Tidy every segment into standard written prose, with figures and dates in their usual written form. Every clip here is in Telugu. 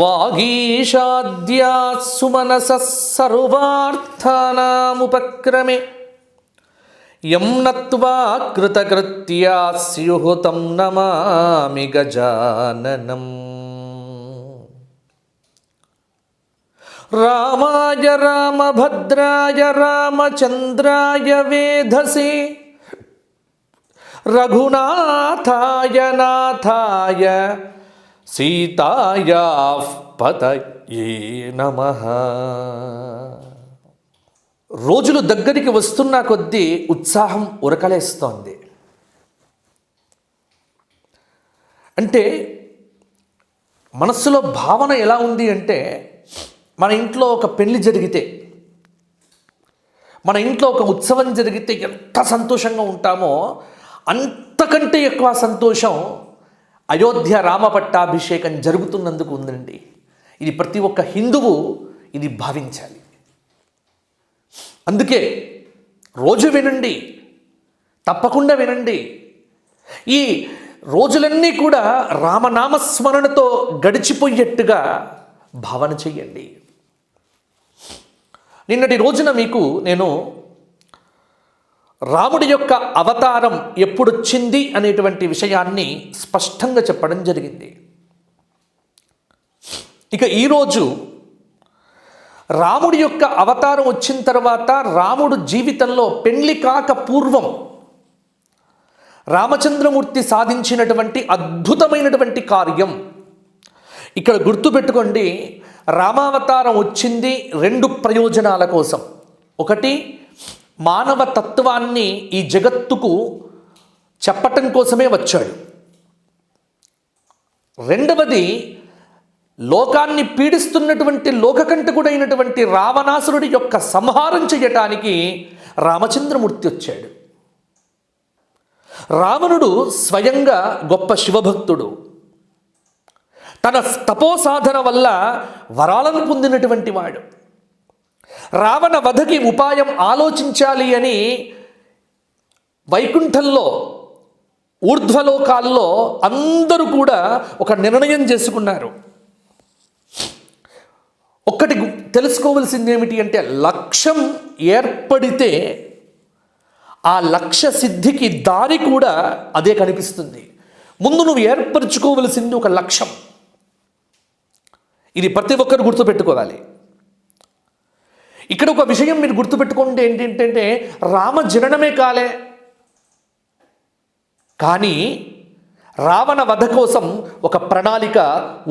వాగీషాద్యా సుమనసః సర్వార్థానాముపక్రమే యం నత్వా కృతకృత్యా స్యుః తం నమామి గజాననం. రామాయ రామభద్రాయ రామచంద్రాయ వేధసే రఘునాథాయ నాథాయ సీతాయాః పతయే నమః. రోజులు దగ్గరికి వస్తున్న కొద్దీ ఉత్సాహం ఉరకలేస్తోంది. అంటే మనస్సులో భావన ఎలా ఉంది అంటే, మన ఇంట్లో ఒక పెళ్లి జరిగితే, మన ఇంట్లో ఒక ఉత్సవం జరిగితే ఎంత సంతోషంగా ఉంటామో అంతకంటే ఎక్కువ సంతోషం అయోధ్య రామ పట్టాభిషేకం జరుగుతున్నందుకు ఉందండి. ఇది ప్రతి ఒక్క హిందువు ఇది భావించాలి. అందుకే రోజు వినండి, తప్పకుండా వినండి. ఈ రోజులన్నీ కూడా రామనామస్మరణతో గడిచిపోయేట్టుగా భావన చెయ్యండి. నిన్నటి రోజున మీకు నేను రాముడి యొక్క అవతారం ఎప్పుడొచ్చింది అనేటువంటి విషయాన్ని స్పష్టంగా చెప్పడం జరిగింది. ఇక ఈరోజు రాముడి యొక్క అవతారం వచ్చిన తర్వాత రాముడు జీవితంలో పెళ్లి కాక పూర్వం రామచంద్రమూర్తి సాధించినటువంటి అద్భుతమైనటువంటి కార్యం. ఇక్కడ గుర్తుపెట్టుకోండి, రామావతారం వచ్చింది రెండు ప్రయోజనాల కోసం. ఒకటి, మానవ తత్వాన్ని ఈ జగత్తుకు చెప్పటం కోసమే వచ్చాడు. రెండవది, లోకాన్ని పీడిస్తున్నటువంటి లోకకంటకుడైనటువంటి రావణాసురుడి యొక్క సంహారం చేయటానికి రామచంద్రమూర్తి వచ్చాడు. రావణుడు స్వయంగా గొప్ప శివభక్తుడు. తన తపో సాధన వల్ల వరాలను పొందినటువంటి వాడు. రావణ వధకి ఉపాయం ఆలోచించాలి అని వైకుంఠంలో, ఊర్ధ్వలోకాల్లో అందరూ కూడా ఒక నిర్ణయం చేసుకున్నారు. ఒక్కటి తెలుసుకోవలసింది ఏమిటి అంటే, లక్ష్యం ఏర్పడితే ఆ లక్ష్య సిద్ధికి దారి కూడా అదే కనిపిస్తుంది. ముందు నువ్వు ఏర్పరచుకోవలసింది ఒక లక్ష్యం. ఇది ప్రతి ఒక్కరు గుర్తుపెట్టుకోవాలి. ఇక్కడ ఒక విషయం మీరు గుర్తుపెట్టుకుంటే ఏంటంటే, రామ జననమే కాలే, కానీ రావణ వధ కోసం ఒక ప్రణాళిక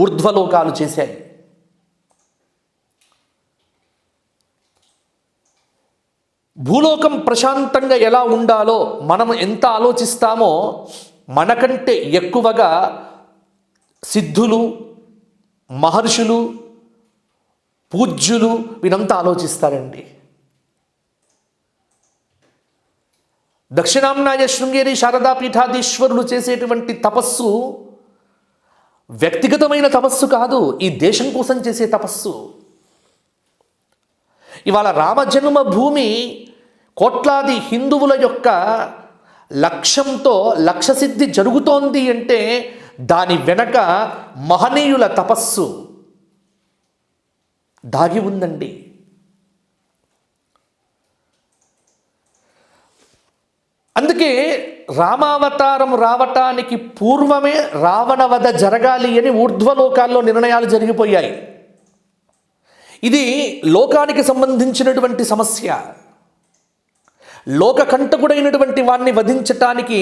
ఊర్ధ్వలోకాలు చేశాయి. భూలోకం ప్రశాంతంగా ఎలా ఉండాలో మనం ఎంత ఆలోచిస్తామో మనకంటే ఎక్కువగా సిద్ధులు, మహర్షులు, పూజ్యులు వీరంతా ఆలోచిస్తారండి. దక్షిణాంనాయ శృంగేరి శారదా పీఠాధీశ్వరులు చేసేటువంటి తపస్సు వ్యక్తిగతమైన తపస్సు కాదు, ఈ దేశం కోసం చేసే తపస్సు. ఇవాళ రామజన్మ భూమి కోట్లాది హిందువుల యొక్క లక్ష్యంతో లక్ష్యసిద్ధి జరుగుతోంది అంటే దాని వెనక మహనీయుల తపస్సు దాగి ఉందండి. అందుకే రామావతారం రావటానికి పూర్వమే రావణ వధ జరగాలి అని ఊర్ధ్వలోకాల్లో నిర్ణయాలు జరిగిపోయాయి. ఇది లోకానికి సంబంధించినటువంటి సమస్య. లోకకంటకుడైనటువంటి వాణ్ణి వధించటానికి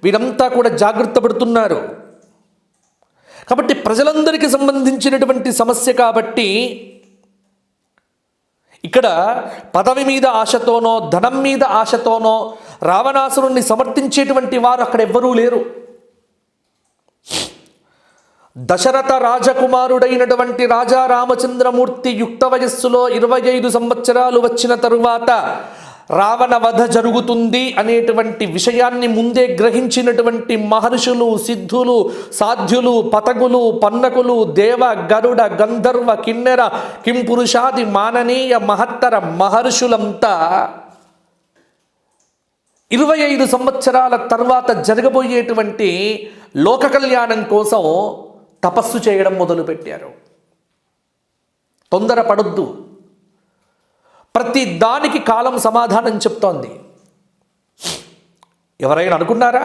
వీరంతా కూడా జాగ్రత్త పడుతున్నారు. కాబట్టి ప్రజలందరికీ సంబంధించినటువంటి సమస్య కాబట్టి ఇక్కడ పదవి మీద ఆశతోనో ధనం మీద ఆశతోనో రావణాసురుణ్ణి సమర్థించేటువంటి వారు అక్కడ ఎవ్వరూ లేరు. దశరథ రాజకుమారుడైనటువంటి రాజా రామచంద్రమూర్తి యుక్త వయస్సులో 25 సంవత్సరాలు వచ్చిన తరువాత రావణ వధ జరుగుతుంది అనేటువంటి విషయాన్ని ముందే గ్రహించినటువంటి మహర్షులు, సిద్ధులు, సాధ్యులు, పతగులు, పన్నకులు, దేవ, గరుడ, గంధర్వ, కిన్నెర, కింపురుషాది మాననీయ మహత్తర మహర్షులంతా 25 సంవత్సరాల తర్వాత జరగబోయేటువంటి లోక కళ్యాణం కోసం తపస్సు చేయడం మొదలుపెట్టారు. తొందరపడొద్దు, ప్రతి దానికి కాలం సమాధానం చెప్తోంది. ఎవరైనా అనుకున్నారా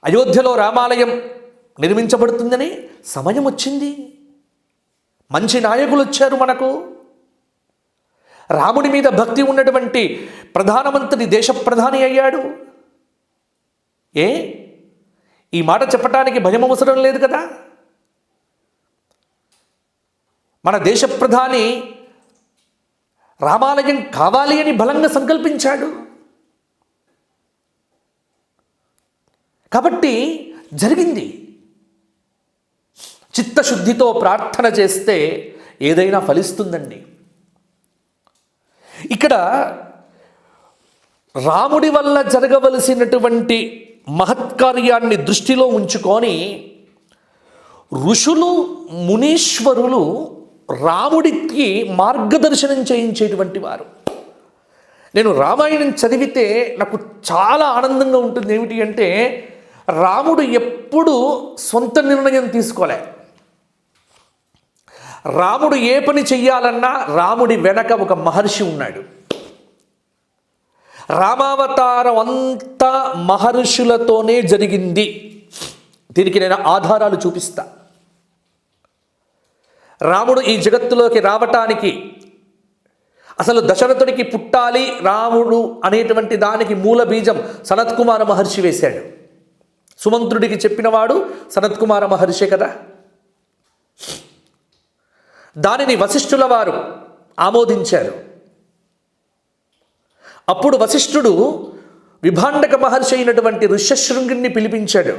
అయోధ్యలో రామాలయం నిర్మించబడుతుందని? సమయం వచ్చింది, మంచి నాయకులు వచ్చారు మనకు. రాముడి మీద భక్తి ఉన్నటువంటి ప్రధానమంత్రి దేశ ప్రధాని అయ్యాడు. ఈ మాట చెప్పటానికి భయం అవసరం లేదు కదా. మన దేశ ప్రధాని రామాలయం కావాలి అని బలంగా సంకల్పించాడు. కాబట్టి జరిగింది. చిత్తశుద్ధితో ప్రార్థన చేస్తే ఏదైనా ఫలిస్తుందండి. ఇక్కడ రాముడి వల్ల జరగవలసినటువంటి మహత్కార్యాన్ని దృష్టిలో ఉంచుకొని ఋషులు మునీశ్వరులు రాముడికి మార్గదర్శనం చేయించేటువంటి వారు. నేను రామాయణం చదివితే నాకు చాలా ఆనందంగా ఉంటుంది. ఏమిటి అంటే, రాముడు ఎప్పుడు సొంత నిర్ణయం తీసుకోలే. రాముడు ఏ పని చెయ్యాలన్నా రాముడి వెనక ఒక మహర్షి ఉన్నాడు. రామావతారం అంతా మహర్షులతోనే జరిగింది. దీనికి నేను ఆధారాలు చూపిస్తా. రాముడు ఈ జగత్తులోకి రావటానికి, అసలు దశరథుడికి పుట్టాలి రాముడు అనేటువంటి దానికి మూల బీజం సనత్కుమార మహర్షి వేశాడు. సుమంత్రుడికి చెప్పినవాడు సనత్కుమార మహర్షి కదా. దానిని వశిష్ఠుల వారు ఆమోదించారు. అప్పుడు వశిష్ఠుడు విభాండక మహర్షి అయినటువంటి ఋష్యశృంగుని పిలిపించాడు.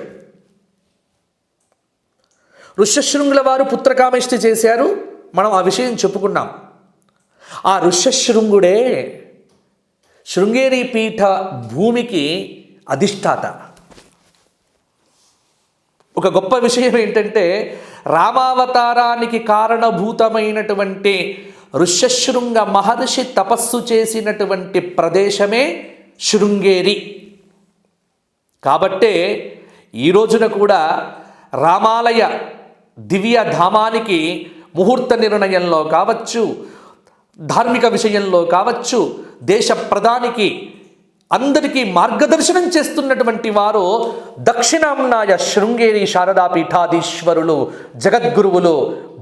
ఋష్యశృంగుల వారు పుత్రకామేష్టి చేశారు. మనం ఆ విషయం చెప్పుకున్నాం. ఆ ఋష్యశృంగుడే శృంగేరి పీఠ భూమికి అధిష్టాత. ఒక గొప్ప విషయం ఏంటంటే, రామావతారానికి కారణభూతమైనటువంటి ఋష్యశృంగ మహర్షి తపస్సు చేసినటువంటి ప్రదేశమే శృంగేరి. కాబట్టే ఈ రోజున కూడా రామాలయ దివ్య ధామానికి ముహూర్త నిర్ణయంలో కావచ్చు, ధార్మిక విషయంలో కావచ్చు, దేశ ప్రధానికి అందరికీ మార్గదర్శనం చేస్తున్నటువంటి వారు దక్షిణాంనాయ శృంగేరి శారదా పీఠాధీశ్వరులు జగద్గురువులు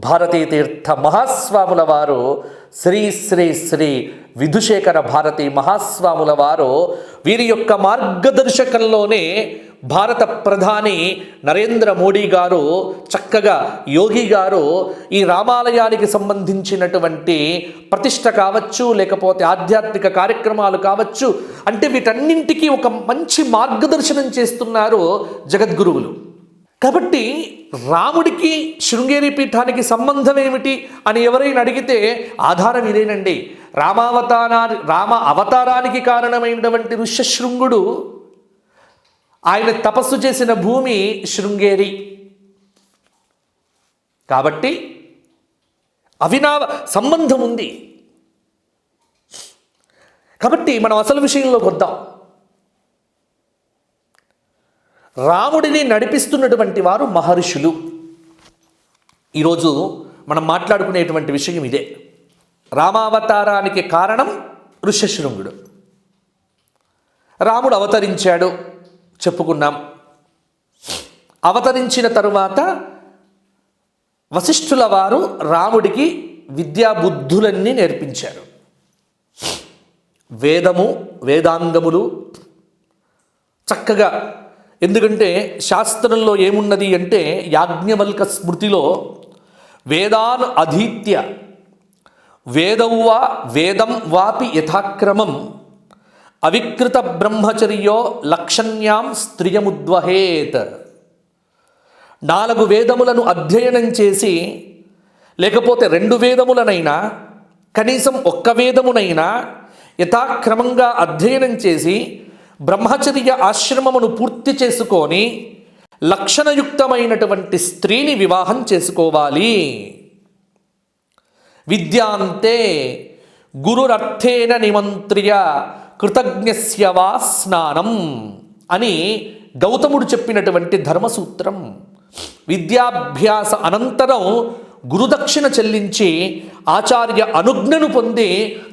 భారతీ తీర్థ మహాస్వాముల వారు, శ్రీ శ్రీ శ్రీ విధుశేఖర భారతీ మహాస్వాముల వారు. వీరి యొక్క మార్గదర్శకంలోనే భారత ప్రధాని నరేంద్ర మోడీ గారు, చక్కగా యోగి గారు ఈ రామాలయానికి సంబంధించినటువంటి ప్రతిష్ట కావచ్చు, లేకపోతే ఆధ్యాత్మిక కార్యక్రమాలు కావచ్చు, అంటే వీటన్నింటికీ ఒక మంచి మార్గదర్శనం చేస్తున్నారు జగద్గురువులు. కాబట్టి రాముడికి శృంగేరి పీఠానికి సంబంధం ఏమిటి అని ఎవరైనా అడిగితే ఆధారం ఇదేనండి. రామ అవతారానికి కారణమైనటువంటి ఋష్యశృంగుడు, ఆయన తపస్సు చేసిన భూమి శృంగేరి. కాబట్టి అవినావ సంబంధం ఉంది. కాబట్టి మనం అసలు విషయంలోకి వద్దాం. రాముడిని నడిపిస్తున్నటువంటి వారు మహర్షులు. ఈరోజు మనం మాట్లాడుకునేటువంటి విషయం ఇదే. రామావతారానికి కారణం ఋష్యశృంగుడు. రాముడు అవతరించాడు చెప్పుకున్నాం. అవతరించిన తరువాత వశిష్ఠుల వారు రాముడికి విద్యాబుద్ధులన్నీ నేర్పించారు. వేదాంగములు చక్కగా. ఎందుకంటే శాస్త్రంలో ఏమున్నది అంటే, యాజ్ఞవల్క స్మృతిలో వేదాన్ అధీత్య వేదం వాపి యథాక్రమం అవికృత బ్రహ్మచర్యో లక్షణ్యాం స్త్రియముద్వహేత్. 4 వేదములను అధ్యయనం చేసి, లేకపోతే 2 వేదములనైనా, కనీసం 1 వేదమునైనా యథాక్రమంగా అధ్యయనం చేసి బ్రహ్మచర్య ఆశ్రమమును పూర్తి చేసుకొని లక్షణయుక్తమైనటువంటి స్త్రీని వివాహం చేసుకోవాలి. విద్యాంతే గురురర్థేన నిమంత్ర్య కృతజ్ఞస్య వా స్నానం అని గౌతముడు చెప్పినటువంటి ధర్మసూత్రం. విద్యాభ్యాస అనంతరం గురుదక్షిణ చెల్లించి ఆచార్య అనుజ్ఞను పొంది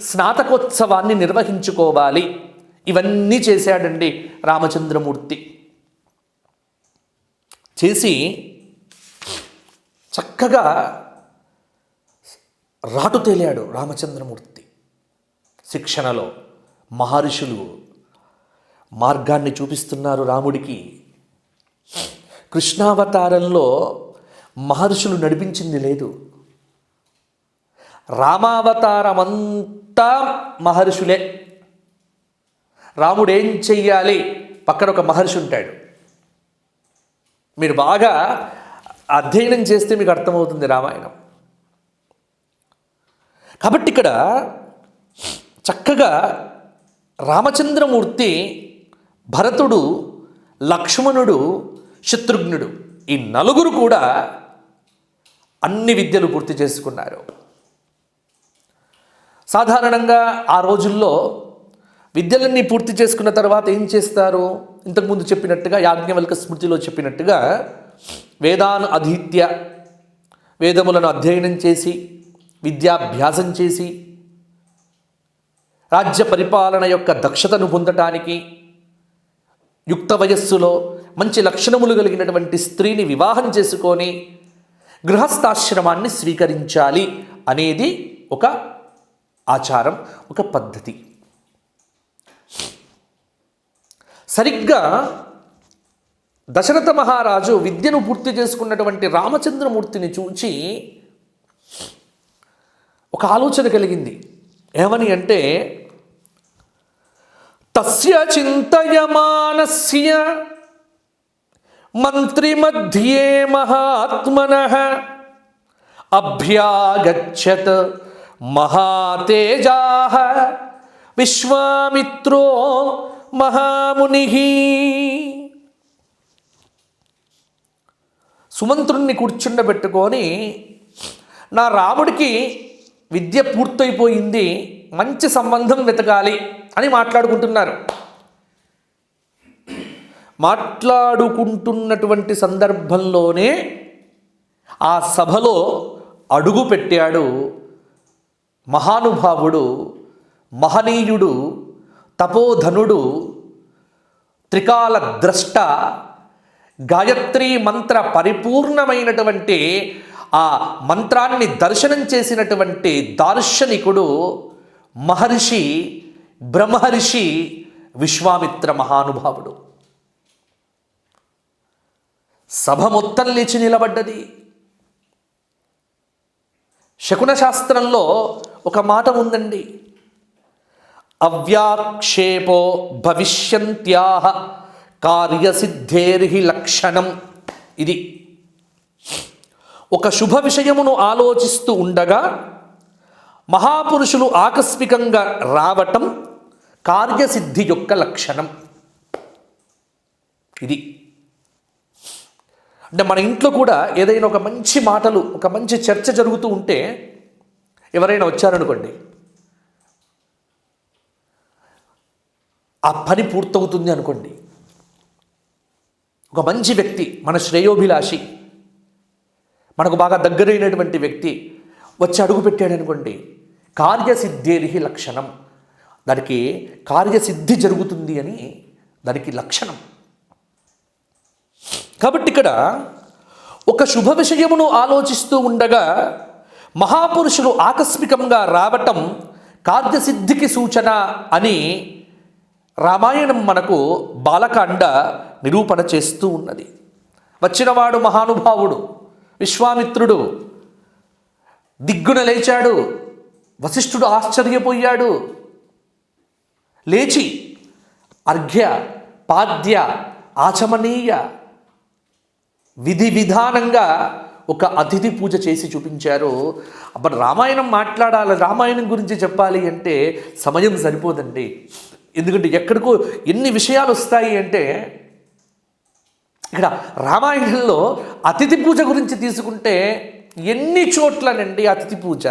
స్నాతకోత్సవాన్ని నిర్వహించుకోవాలి. ఇవన్నీ చేశాడండి రామచంద్రమూర్తి. చేసి చక్కగా రాటు తేలాడు రామచంద్రమూర్తి. శిక్షణలో మహర్షులు మార్గాన్ని చూపిస్తున్నారు రాముడికి. కృష్ణావతారంలో మహర్షులు నడిపించింది లేదు. రామావతారమంతా మహర్షులే. రాముడు ఏం చెయ్యాలి, పక్కన ఒక మహర్షి ఉంటాడు. మీరు బాగా అధ్యయనం చేస్తే మీకు అర్థమవుతుంది రామాయణం. కాబట్టి ఇక్కడ చక్కగా రామచంద్రమూర్తి, భరతుడు, లక్ష్మణుడు, శత్రుఘ్నుడు ఈ నలుగురు కూడా అన్ని విద్యలు పూర్తి చేసుకున్నారు. సాధారణంగా ఆ రోజుల్లో విద్యలన్నీ పూర్తి చేసుకున్న తర్వాత ఏం చేస్తారు? ఇంతకుముందు చెప్పినట్టుగా యాజ్ఞవల్క స్మృతిలో చెప్పినట్టుగా వేదాను అధీత్య, వేదములను అధ్యయనం చేసి విద్యాభ్యాసం చేసి రాజ్య పరిపాలన యొక్క దక్షతను పొందటానికి యుక్త వయస్సులో మంచి లక్షణములు కలిగినటువంటి స్త్రీని వివాహం చేసుకొని గృహస్థాశ్రమాన్ని స్వీకరించాలి అనేది ఒక ఆచారం, ఒక పద్ధతి. సరిగ్గా దశరథ మహారాజు విద్యను పూర్తి చేసుకున్నటువంటి రామచంద్రమూర్తిని చూచి ఒక ఆలోచన కలిగింది. ఏమని అంటే, తస్య చింతయమానస్య మంత్రి మధ్యే మహాత్మనః అభ్యాగచ్చత్ మహాతేజాః విశ్వామిత్రో మహామునిః. సుమంత్రుణ్ణి కూర్చుండబెట్టుకొని, నా రాముడికి విద్య పూర్తయిపోయింది, మంచి సంబంధం వెతకాలి అని మాట్లాడుకుంటున్నారు. మాట్లాడుకుంటున్నటువంటి సందర్భంలోనే ఆ సభలో అడుగు పెట్టాడు మహానుభావుడు, మహనీయుడు, తపోధనుడు, త్రికాల ద్రష్ట, గాయత్రీ మంత్ర పరిపూర్ణమైనటువంటి ఆ మంత్రాన్ని దర్శనం చేసినటువంటి దార్శనికుడు, మహర్షి, బ్రహ్మర్షి విశ్వామిత్ర మహానుభావుడు. సభ మొత్తం లేచి నిలబడ్డది. శకున శాస్త్రంలో ఒక మాట ఉందండి, అవ్యాక్షేపో భవిష్యంత్యాః కార్యసిద్ధేర్హి లక్షణం. ఇది ఒక శుభ విషయమును ఆలోచిస్తూ ఉండగా మహాపురుషులు ఆకస్మికంగా రావటం కార్యసిద్ధి యొక్క లక్షణం. ఇది అంటే మన ఇంట్లో కూడా ఏదైనా ఒక మంచి మాటలు, ఒక మంచి చర్చ జరుగుతూ ఉంటే ఎవరైనా వచ్చారనుకోండి, ఆ పని పూర్తవుతుంది అనుకోండి. ఒక మంచి వ్యక్తి, మన శ్రేయోభిలాషి, మనకు బాగా దగ్గరైనటువంటి వ్యక్తి వచ్చి అడుగు పెట్టాడు అనుకోండి, కార్యసిద్ధేరిహి లక్షణం. దానికి కార్యసిద్ధి జరుగుతుంది అని దానికి లక్షణం. కాబట్టి ఇక్కడ ఒక శుభ విషయమును ఆలోచిస్తూ ఉండగా మహాపురుషులు ఆకస్మికంగా రావటం కార్యసిద్ధికి సూచన అని రామాయణం మనకు బాలకాండ నిరూపణ చేస్తూ ఉన్నది. వచ్చినవాడు మహానుభావుడు విశ్వామిత్రుడు. దిగ్గున లేచాడు. వశిష్ఠుడు ఆశ్చర్యపోయాడు. లేచి అర్ఘ్య, పాద్య, ఆచమనీయ విధి విధానంగా ఒక అతిథి పూజ చేసి చూపించారు. అప్పుడు రామాయణం మాట్లాడాలి, రామాయణం గురించి చెప్పాలి అంటే సమయం సరిపోదండి. ఎందుకంటే ఎక్కడికో ఎన్ని విషయాలు వస్తాయి అంటే, ఇక్కడ రామాయణంలో అతిథి పూజ గురించి తీసుకుంటే ఎన్ని చోట్లనండి అతిథి పూజ,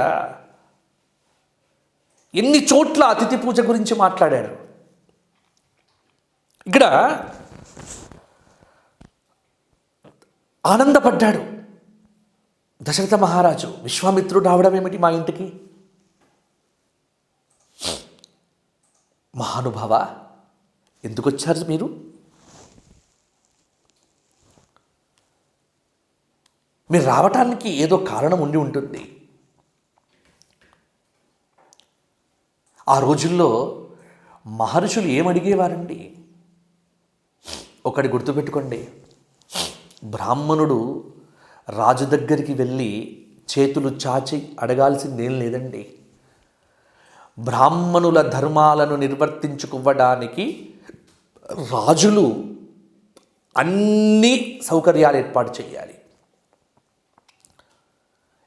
ఎన్ని చోట్ల అతిథి పూజ గురించి మాట్లాడారు. ఇక్కడ ఆనందపడ్డాడు దశరథ మహారాజు. విశ్వామిత్రుడు రావడం ఏమిటి మా ఇంటికి? మహానుభావ, ఎందుకు వచ్చారు మీరు? మీరు రావటానికి ఏదో కారణం ఉండి ఉంటుంది. ఆ రోజుల్లో మహర్షులు ఏమడిగేవారండి? ఒకటి గుర్తుపెట్టుకోండి, బ్రాహ్మణుడు రాజు దగ్గరికి వెళ్ళి చేతులు చాచి అడగాల్సిందేం లేదండి. బ్రాహ్మణుల ధర్మాలను నిర్వర్తించుకోవడానికి రాజులు అన్ని సౌకర్యాలు ఏర్పాటు చేయాలి.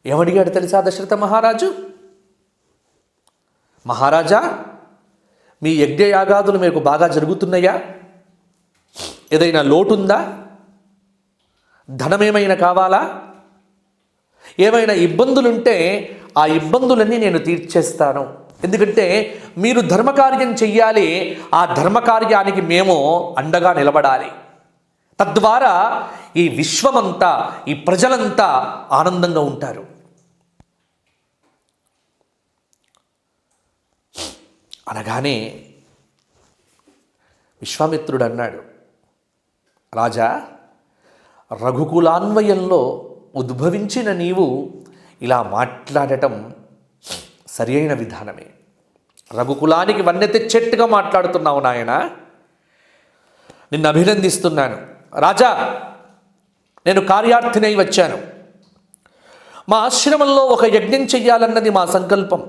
ఏమడిగాడు తెలుసా దశరథ మహారాజు? మహారాజా, మీ యజ్ఞయాగాదులు మీకు బాగా జరుగుతున్నాయా? ఏదైనా లోటుందా? ధనమేమైనా కావాలా? ఏమైనా ఇబ్బందులుంటే ఆ ఇబ్బందులన్నీ నేను తీర్చేస్తాను. ఎందుకంటే మీరు ధర్మకార్యం చెయ్యాలి, ఆ ధర్మకార్యానికి మేము అండగా నిలబడాలి. తద్వారా ఈ విశ్వమంతా, ఈ ప్రజలంతా ఆనందంగా ఉంటారు. అనగానే విశ్వామిత్రుడు అన్నాడు, రాజా, రఘుకులాన్వయంలో ఉద్భవించిన నీవు ఇలా మాట్లాడటం సరి అయిన విధానమే. రఘుకులానికి వన్నె తెచ్చేట్టుగా మాట్లాడుతున్నావు నాయన, నిన్ను అభినందిస్తున్నాను. రాజా, నేను కార్యార్థినై వచ్చాను. మా ఆశ్రమంలో ఒక యజ్ఞం చెయ్యాలన్నది మా సంకల్పం.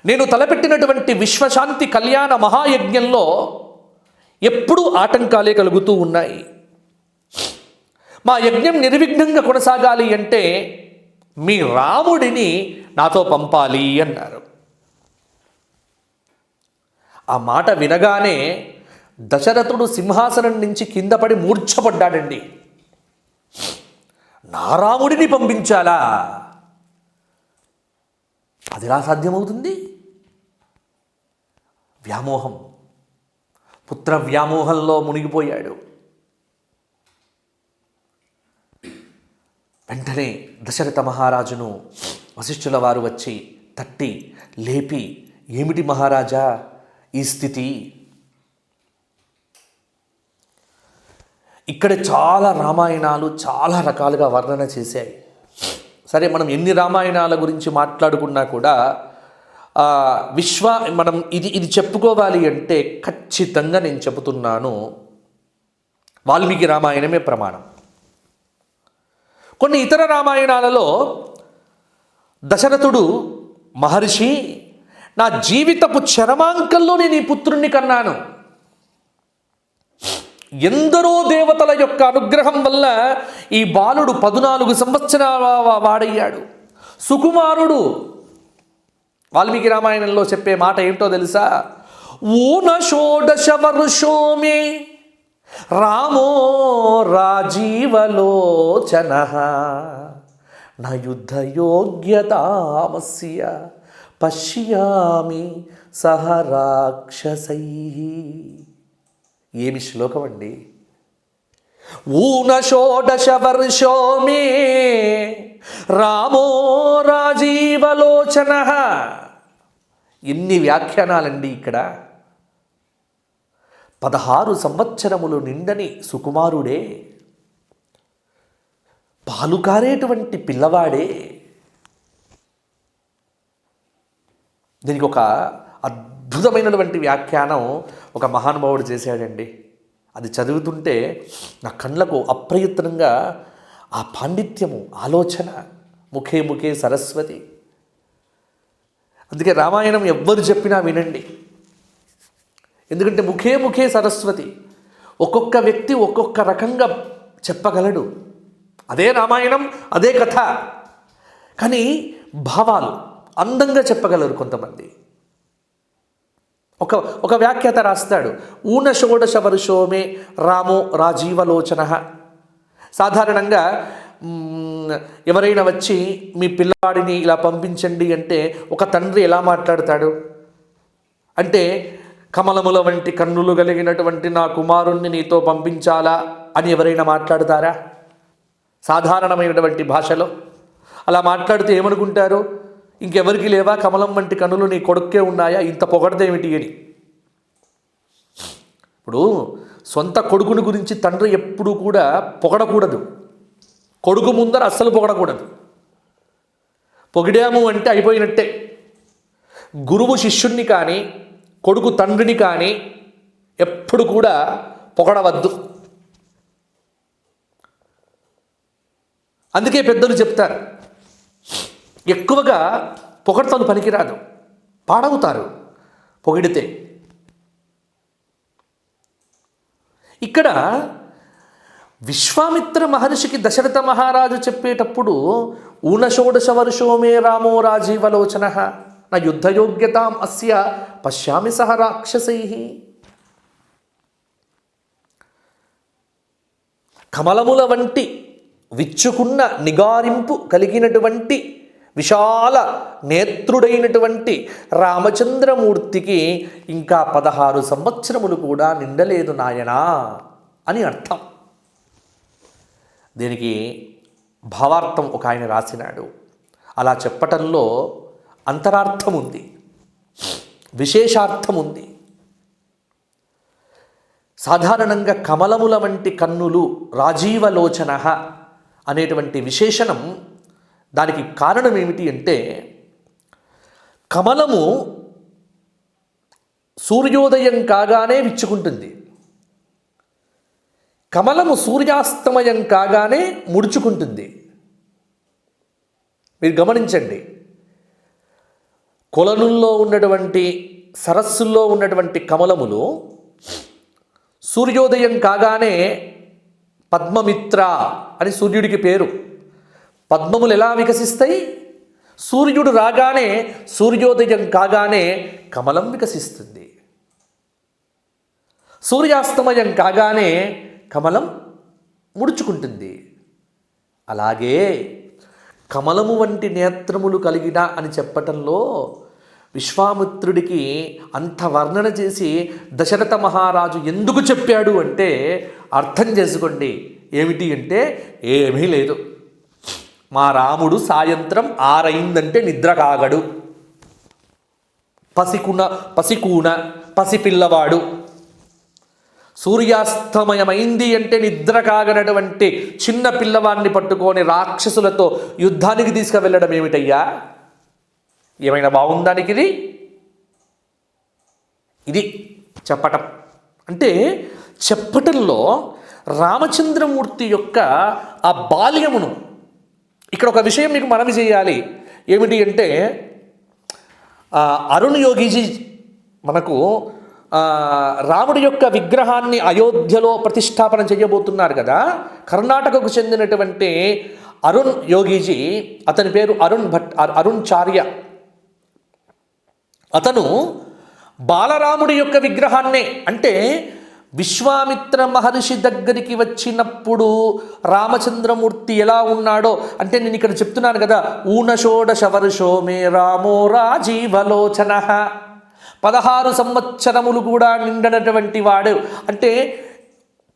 నేను తలపెట్టినటువంటి విశ్వశాంతి కళ్యాణ మహాయజ్ఞంలో ఎప్పుడూ ఆటంకాలే కలుగుతూ ఉన్నాయి. మా యజ్ఞం నిర్విఘ్నంగా కొనసాగాలి అంటే మీ రాముడిని నాతో పంపాలి అన్నారు. ఆ మాట వినగానే దశరథుడు సింహాసనం నుంచి కింద పడి మూర్ఛపడ్డాడండి. నా రాముడిని పంపించాలా? అదిలా సాధ్యమవుతుంది? వ్యామోహం, పుత్ర వ్యామోహంలో మునిగిపోయాడు. వెంటనే దశరథ మహారాజును వశిష్ఠుల వారు వచ్చి తట్టి లేపి, ఏమిటి మహారాజా ఈ స్థితి? ఇక్కడ చాలా రామాయణాలు చాలా రకాలుగా వర్ణన చేశాయి. సరే, మనం ఎన్ని రామాయణాల గురించి మాట్లాడుకున్నా కూడా మనం ఇది చెప్పుకోవాలి అంటే ఖచ్చితంగా నేను చెబుతున్నాను, వాల్మీకి రామాయణమే ప్రమాణం. కొన్ని ఇతర రామాయణాలలో దశరథుడు మహర్షి, నా జీవితపు చరమాంకంలో నేను ఈ పుత్రుణ్ణి కన్నాను. ఎందరో దేవతల యొక్క అనుగ్రహం వల్ల ఈ బాలుడు 14 సంవత్సరాల వాడయ్యాడు. సుకుమారుడు. వాల్మీకి రామాయణంలో చెప్పే మాట ఏమిటో తెలుసా? ఊన షోడశ వర్షోమే రామో రాజీవలోచన నా యుద్ధ యోగ్యతామస్య పశ్యామి సహ రాక్షసై. ఏమి శ్లోకం అండి! ఊన షోడశ వర్షో మే రామో రాజీవలోచన. ఎన్ని వ్యాఖ్యానాలండి ఇక్కడ! 16 సంవత్సరములు నిండని సుకుమారుడే, పాలు కారేటువంటి పిల్లవాడే. దీనికి ఒక అద్భుతమైనటువంటి వ్యాఖ్యానం ఒక మహానుభావుడు చేశాడండి. అది చదువుతుంటే నా కళ్ళకు అప్రయత్నంగా ఆ పాండిత్యము, ఆలోచన, ముఖే ముఖే సరస్వతి. అందుకే రామాయణం ఎవ్వరు చెప్పినా వినండి, ఎందుకంటే ముఖే ముఖే సరస్వతి. ఒక్కొక్క వ్యక్తి ఒక్కొక్క రకంగా చెప్పగలడు. అదే రామాయణం, అదే కథ, కానీ భావాలు అందంగా చెప్పగలరు కొంతమంది. ఒక వ్యాఖ్యాత రాస్తాడు, ఊన షోడశ వర్షోమే రామో రాజీవలోచన. సాధారణంగా ఎవరైనా వచ్చి మీ పిల్లవాడిని ఇలా పంపించండి అంటే ఒక తండ్రి ఎలా మాట్లాడతాడు అంటే, కమలముల వంటి కన్నులు కలిగినటువంటి నా కుమారుణ్ణి నీతో పంపించాలా అని ఎవరైనా మాట్లాడతారా? సాధారణమైనటువంటి భాషలో అలా మాట్లాడితే ఏమనుకుంటారు? ఇంకెవరికి లేవా కమలం వంటి కన్నులు, నీ కొడుక్కే ఉన్నాయా, ఇంత పొగడదేమిటి అని. ఇప్పుడు సొంత కొడుకుని గురించి తండ్రి ఎప్పుడూ కూడా పొగడకూడదు. కొడుకు ముందర అస్సలు పొగడకూడదు. పొగిడాము అంటే అయిపోయినట్టే. గురువు శిష్యుణ్ణి కానీ కొడుకు తండ్రిని కానీ ఎప్పుడు కూడా పొగడవద్దు. అందుకే పెద్దలు చెప్తారు, ఎక్కువగా పొగడతలు పనికిరాదు, పాడవుతారు పొగిడితే. ఇక్కడ విశ్వామిత్ర మహర్షికి దశరథ మహారాజు చెప్పేటప్పుడు ఊనషోడశ వర్షో మే రామో రాజీవలోచన నా యుద్ధయోగ్యతాం అస్య పశ్యామి సహ రాక్షసై. కమలముల వంటి విచ్చుకున్న నిగారింపు కలిగినటువంటి విశాల నేత్రుడైనటువంటి రామచంద్రమూర్తికి ఇంకా 16 సంవత్సరములు కూడా నిండలేదు నాయనా అని అర్థం. దీనికి భావార్థం ఒక ఆయన రాసినాడు. అలా చెప్పటంలో అంతరార్థం ఉంది, విశేషార్థం ఉంది. సాధారణంగా కమలముల వంటి కన్నులు, రాజీవలోచన అనేటువంటి విశేషణం, దానికి కారణం ఏమిటి అంటే, కమలము సూర్యోదయం కాగానే విచ్చుకుంటుంది, కమలము సూర్యాస్తమయం కాగానే ముడుచుకుంటుంది. మీరు గమనించండి, కొలనుల్లో ఉన్నటువంటి సరస్సుల్లో ఉన్నటువంటి కమలములు సూర్యోదయం కాగానే పద్మమిత్ర అని సూర్యుడికి పేరు. పద్మములు ఎలా వికసిస్తాయి? సూర్యుడు రాగానే, సూర్యోదయం కాగానే కమలం వికసిస్తుంది. సూర్యాస్తమయం కాగానే కమలం ముడుచుకుంటుంది. అలాగే కమలము వంటి నేత్రములు కలిగిన అని చెప్పటంలో విశ్వామిత్రుడికి అంత వర్ణన చేసి దశరథ మహారాజు ఎందుకు చెప్పాడు అంటే అర్థం చేసుకోండి. ఏమిటి అంటే ఏమీ లేదు. మా రాముడు సాయంత్రం 6 అయిందంటే నిద్ర కాగడు. పసికూన పసిపిల్లవాడు. సూర్యాస్తమయమైంది అంటే నిద్ర కాగనటువంటి చిన్న పిల్లవాడిని పట్టుకొని రాక్షసులతో యుద్ధానికి తీసుకువెళ్ళడం ఏమిటయ్యా? ఏమైనా బాగుందానికి ఇది చెప్పటం అంటే, చెప్పటంలో రామచంద్రమూర్తి యొక్క ఆ బాల్యమును, ఇక్కడ ఒక విషయం మీకు మనవి చేయాలి. ఏమిటి అంటే, అరుణ్ యోగిజీ మనకు రాముడి యొక్క విగ్రహాన్ని అయోధ్యలో ప్రతిష్టాపన చేయబోతున్నారు కదా. కర్ణాటకకు చెందినటువంటి అరుణ్ యోగిజీ, అతని పేరు అరుణ్ చార్య. అతను బాలరాముడి యొక్క విగ్రహాన్నే, అంటే విశ్వామిత్ర మహర్షి దగ్గరికి వచ్చినప్పుడు రామచంద్రమూర్తి ఎలా ఉన్నాడో, అంటే నేను ఇక్కడ చెప్తున్నాను కదా, ఊనషోడశ వర్షో మే రామో రాజీవలోచన, 16 సంవత్సరములు కూడా నిండినటువంటి వాడు. అంటే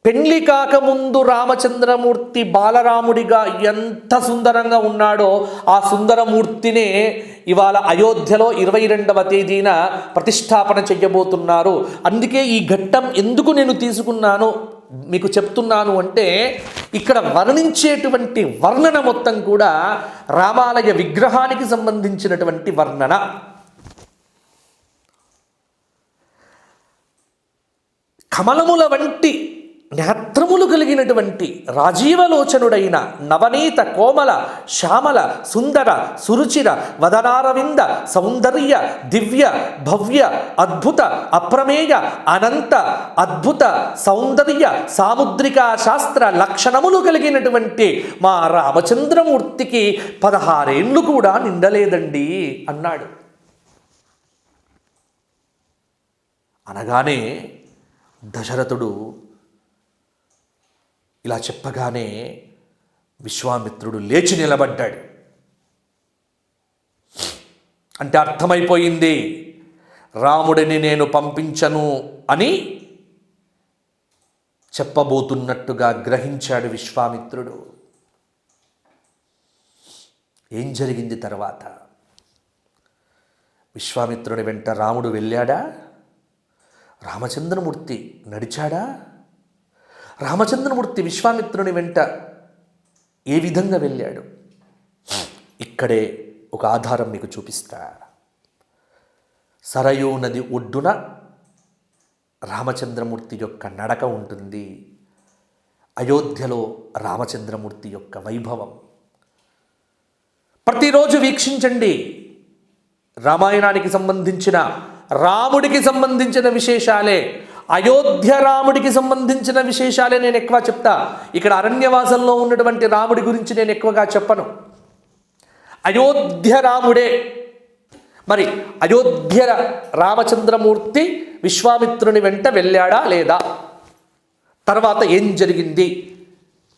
పెళ్లి కాకముందు రామచంద్రమూర్తి బాలరాముడిగా ఎంత సుందరంగా ఉన్నాడో ఆ సుందరమూర్తినే ఇవాళ అయోధ్యలో 22వ తేదీన ప్రతిష్టాపన చెయ్యబోతున్నారు. అందుకే ఈ ఘట్టం ఎందుకు నేను తీసుకున్నాను మీకు చెప్తున్నాను అంటే, ఇక్కడ వర్ణించేటువంటి వర్ణన మొత్తం కూడా రామాలయ విగ్రహానికి సంబంధించినటువంటి వర్ణన. కమలముల వంటి నేత్రములు కలిగినటువంటి రాజీవలోచనుడైన నవనీత కోమల శ్యామల సుందర సురుచిర వదనారవింద సౌందర్య దివ్య భవ్య అద్భుత అప్రమేయ అనంత అద్భుత సౌందర్య సాముద్రికా శాస్త్ర లక్షణములు కలిగినటువంటి మా రామచంద్రమూర్తికి 16 ఏళ్ళు కూడా నిండలేదండి అన్నాడు. అనగానే దశరథుడు ఇలా చెప్పగానే విశ్వామిత్రుడు లేచి నిలబడ్డాడు. అంటే అర్థమైపోయింది, రాముడిని నేను పంపించను అని చెప్పబోతున్నట్టుగా గ్రహించాడు విశ్వామిత్రుడు. ఏం జరిగింది తర్వాత? విశ్వామిత్రుని వెంట రాముడు వెళ్ళాడా? రామచంద్రమూర్తి నడిచాడా? రామచంద్రమూర్తి విశ్వామిత్రుని వెంట ఏ విధంగా వెళ్ళాడు? ఇక్కడే ఒక ఆధారం మీకు చూపిస్తా. సరయూ నది ఒడ్డున రామచంద్రమూర్తి యొక్క నడక ఉంటుంది. అయోధ్యలో రామచంద్రమూర్తి యొక్క వైభవం ప్రతిరోజు వీక్షించండి. రామాయణానికి సంబంధించిన రాముడికి సంబంధించిన విశేషాలే, అయోధ్య రాముడికి సంబంధించిన విశేషాలే నేను ఎక్కువ చెప్తా. ఇక్కడ అరణ్యవాసంలో ఉన్నటువంటి రాముడి గురించి నేను ఎక్కువగా చెప్పను. అయోధ్య రాముడే. మరి అయోధ్య రామచంద్రమూర్తి విశ్వామిత్రుని వెంట వెళ్ళాడా లేదా? తర్వాత ఏం జరిగింది?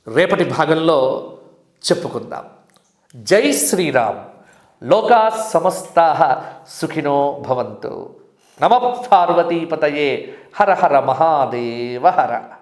రేపటి భాగంలో చెప్పుకుందాం. జై శ్రీరామ్. లోకా సమస్తాః సుఖినో భవంతు. నమః పార్వతీపతయే. హర హర మహాదేవ హర.